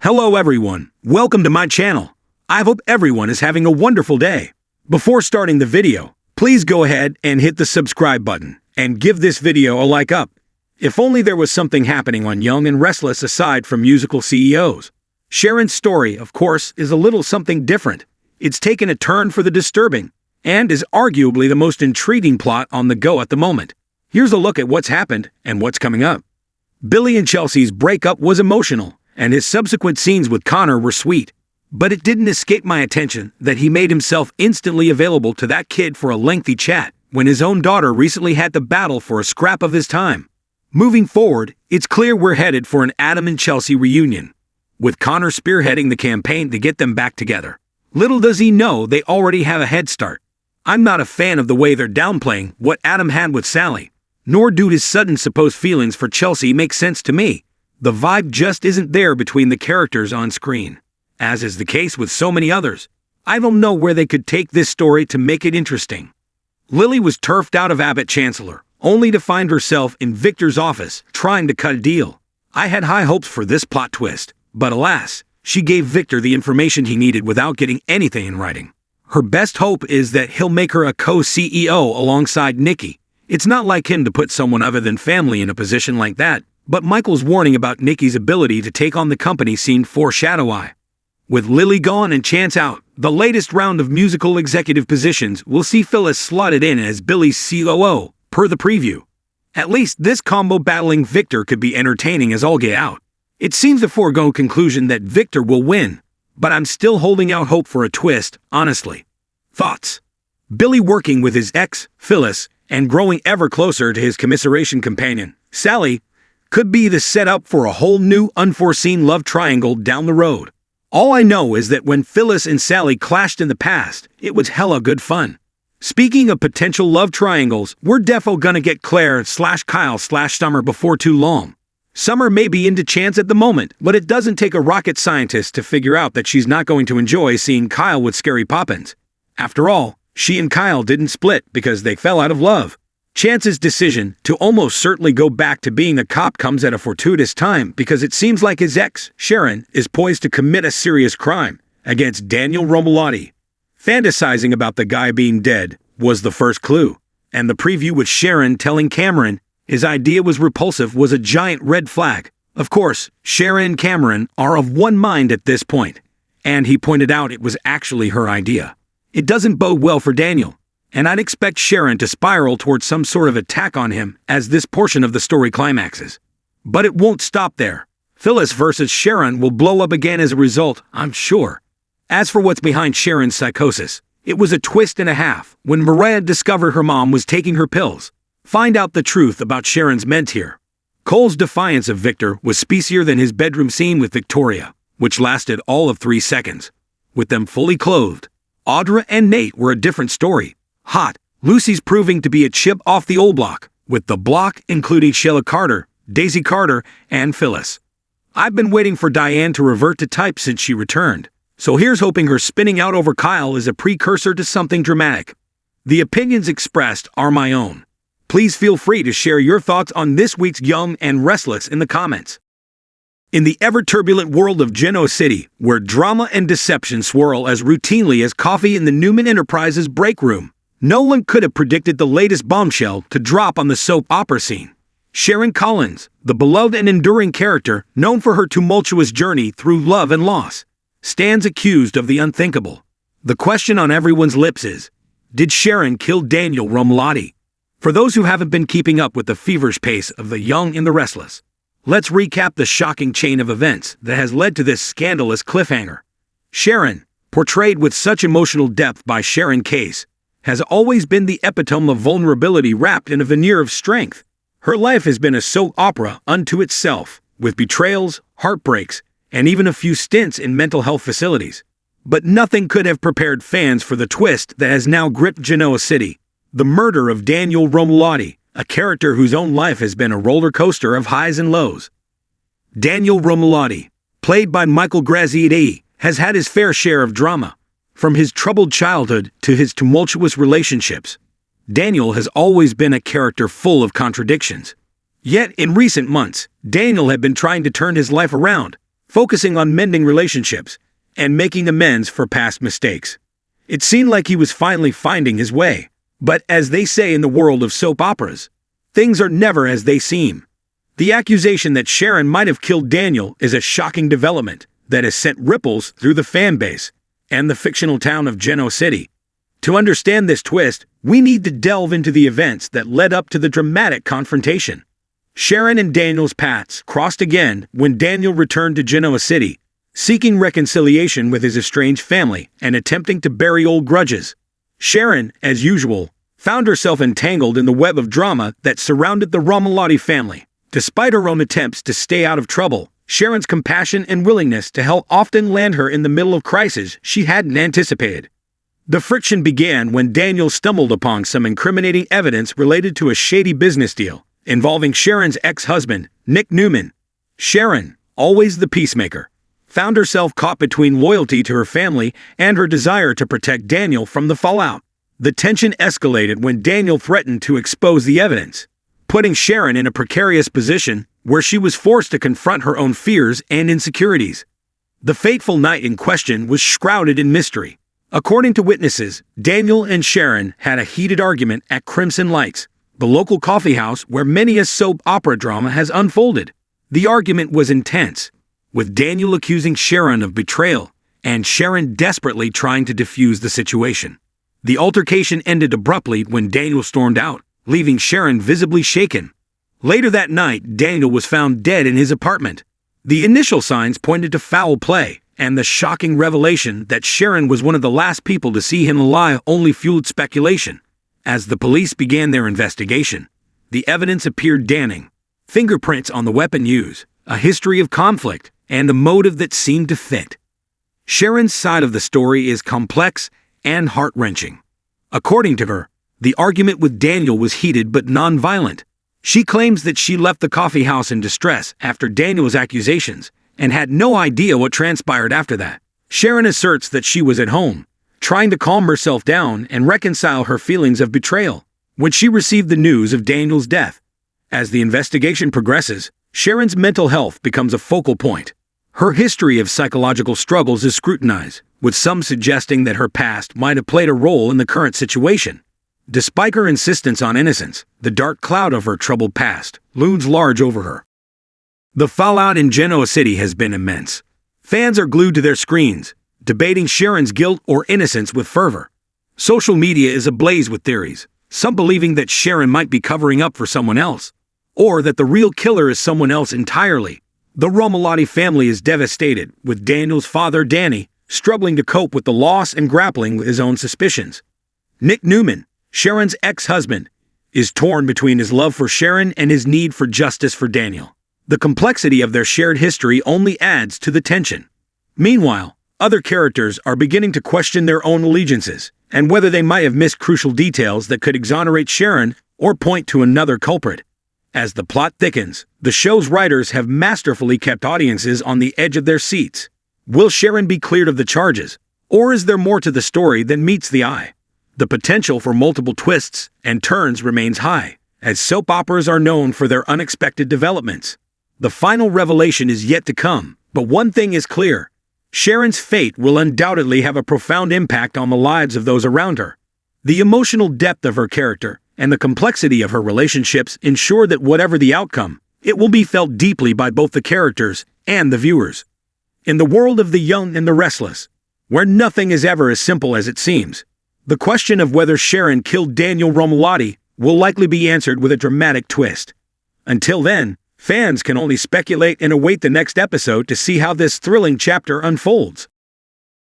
Hello everyone, welcome to my channel. I hope everyone is having a wonderful day. Before starting the video, please go ahead and hit the subscribe button and give this video a like up. If only there was something happening on Young and Restless aside from musical CEOs. Sharon's story, of course, is a little something different. It's taken a turn for the disturbing, and is arguably the most intriguing plot on the go at the moment. Here's a look at what's happened and what's coming up. Billy and Chelsea's breakup was emotional, and his subsequent scenes with Connor were sweet. But it didn't escape my attention that he made himself instantly available to that kid for a lengthy chat when his own daughter recently had to battle for a scrap of his time. Moving forward, it's clear we're headed for an Adam and Chelsea reunion, with Connor spearheading the campaign to get them back together. Little does he know they already have a head start. I'm not a fan of the way they're downplaying what Adam had with Sally, nor do his sudden supposed feelings for Chelsea make sense to me. The vibe just isn't there between the characters on screen. As is the case with so many others, I don't know where they could take this story to make it interesting. Lily was turfed out of Abbott Chancellor, only to find herself in Victor's office trying to cut a deal. I had high hopes for this plot twist, but alas, she gave Victor the information he needed without getting anything in writing. Her best hope is that he'll make her a co-CEO alongside Nikki. It's not like him to put someone other than family in a position like that, but Michael's warning about Nikki's ability to take on the company seemed foreshadowy. With Lily gone and Chance out, the latest round of musical executive positions will see Phyllis slotted in as Billy's COO, per the preview. At least this combo battling Victor could be entertaining as all get out. It seems a foregone conclusion that Victor will win, but I'm still holding out hope for a twist, honestly. Thoughts? Billy working with his ex, Phyllis, and growing ever closer to his commiseration companion, Sally, could be the setup for a whole new unforeseen love triangle down the road. All I know is that when Phyllis and Sally clashed in the past, it was hella good fun. Speaking of potential love triangles, we're defo gonna get Claire/Kyle/Summer before too long. Summer may be into Chance at the moment, but it doesn't take a rocket scientist to figure out that she's not going to enjoy seeing Kyle with Scary Poppins. After all, she and Kyle didn't split because they fell out of love. Chance's decision to almost certainly go back to being a cop comes at a fortuitous time because it seems like his ex, Sharon, is poised to commit a serious crime against Daniel Romolotti. Fantasizing about the guy being dead was the first clue, and the preview with Sharon telling Cameron his idea was repulsive was a giant red flag. Of course, Sharon and Cameron are of one mind at this point, and he pointed out it was actually her idea. It doesn't bode well for Daniel, and I'd expect Sharon to spiral towards some sort of attack on him as this portion of the story climaxes. But it won't stop there. Phyllis versus Sharon will blow up again as a result, I'm sure. As for what's behind Sharon's psychosis, it was a twist and a half when Mariah discovered her mom was taking her pills. Find out the truth about Sharon's mentor. Cole's defiance of Victor was spicier than his bedroom scene with Victoria, which lasted all of 3 seconds. With them fully clothed, Audra and Nate were a different story. Hot, Lucy's proving to be a chip off the old block, with the block including Sheila Carter, Daisy Carter, and Phyllis. I've been waiting for Diane to revert to type since she returned, so here's hoping her spinning out over Kyle is a precursor to something dramatic. The opinions expressed are my own. Please feel free to share your thoughts on this week's Young and Restless in the comments. In the ever-turbulent world of Genoa City, where drama and deception swirl as routinely as coffee in the Newman Enterprises break room, no one could have predicted the latest bombshell to drop on the soap opera scene. Sharon Collins, the beloved and enduring character known for her tumultuous journey through love and loss, stands accused of the unthinkable. The question on everyone's lips is, did Sharon kill Daniel Romolotti? For those who haven't been keeping up with the feverish pace of the Young and the Restless, let's recap the shocking chain of events that has led to this scandalous cliffhanger. Sharon, portrayed with such emotional depth by Sharon Case, has always been the epitome of vulnerability wrapped in a veneer of strength. Her life has been a soap opera unto itself, with betrayals, heartbreaks, and even a few stints in mental health facilities. But nothing could have prepared fans for the twist that has now gripped Genoa City: the murder of Daniel Romolotti, a character whose own life has been a roller coaster of highs and lows. Daniel Romolotti, played by Michael Graziadei, has had his fair share of drama. From his troubled childhood to his tumultuous relationships, Daniel has always been a character full of contradictions. Yet in recent months, Daniel had been trying to turn his life around, focusing on mending relationships and making amends for past mistakes. It seemed like he was finally finding his way. But as they say in the world of soap operas, things are never as they seem. The accusation that Sharon might have killed Daniel is a shocking development that has sent ripples through the fan base and the fictional town of Genoa City. To understand this twist, we need to delve into the events that led up to the dramatic confrontation. Sharon and Daniel's paths crossed again when Daniel returned to Genoa City, seeking reconciliation with his estranged family and attempting to bury old grudges. Sharon, as usual, found herself entangled in the web of drama that surrounded the Romolotti family. Despite her own attempts to stay out of trouble, Sharon's compassion and willingness to help often land her in the middle of crises she hadn't anticipated. The friction began when Daniel stumbled upon some incriminating evidence related to a shady business deal involving Sharon's ex-husband, Nick Newman. Sharon, always the peacemaker, found herself caught between loyalty to her family and her desire to protect Daniel from the fallout. The tension escalated when Daniel threatened to expose the evidence, putting Sharon in a precarious position where she was forced to confront her own fears and insecurities. The fateful night in question was shrouded in mystery. According to witnesses, Daniel and Sharon had a heated argument at Crimson Lights, the local coffee house where many a soap opera drama has unfolded. The argument was intense, with Daniel accusing Sharon of betrayal and Sharon desperately trying to defuse the situation. The altercation ended abruptly when Daniel stormed out, leaving Sharon visibly shaken. Later that night, Daniel was found dead in his apartment. The initial signs pointed to foul play, and the shocking revelation that Sharon was one of the last people to see him alive only fueled speculation. As the police began their investigation, the evidence appeared damning. Fingerprints on the weapon used, a history of conflict, and a motive that seemed to fit. Sharon's side of the story is complex and heart-wrenching. According to her, the argument with Daniel was heated but non-violent. She claims that she left the coffee house in distress after Daniel's accusations and had no idea what transpired after that. Sharon asserts that she was at home, trying to calm herself down and reconcile her feelings of betrayal when she received the news of Daniel's death. As the investigation progresses, Sharon's mental health becomes a focal point. Her history of psychological struggles is scrutinized, with some suggesting that her past might have played a role in the current situation. Despite her insistence on innocence, the dark cloud of her troubled past looms large over her. The fallout in Genoa City has been immense. Fans are glued to their screens, debating Sharon's guilt or innocence with fervor. Social media is ablaze with theories, some believing that Sharon might be covering up for someone else, or that the real killer is someone else entirely. The Romolotti family is devastated, with Daniel's father, Danny, struggling to cope with the loss and grappling with his own suspicions. Nick Newman, Sharon's ex-husband, is torn between his love for Sharon and his need for justice for Daniel. The complexity of their shared history only adds to the tension. Meanwhile, other characters are beginning to question their own allegiances and whether they might have missed crucial details that could exonerate Sharon or point to another culprit. As the plot thickens, the show's writers have masterfully kept audiences on the edge of their seats. Will Sharon be cleared of the charges, or is there more to the story than meets the eye? The potential for multiple twists and turns remains high, as soap operas are known for their unexpected developments. The final revelation is yet to come, but one thing is clear. Sharon's fate will undoubtedly have a profound impact on the lives of those around her. The emotional depth of her character and the complexity of her relationships ensure that whatever the outcome, it will be felt deeply by both the characters and the viewers. In the world of the young and the restless, where nothing is ever as simple as it seems, the question of whether Sharon killed Daniel Romolotti will likely be answered with a dramatic twist. Until then, fans can only speculate and await the next episode to see how this thrilling chapter unfolds.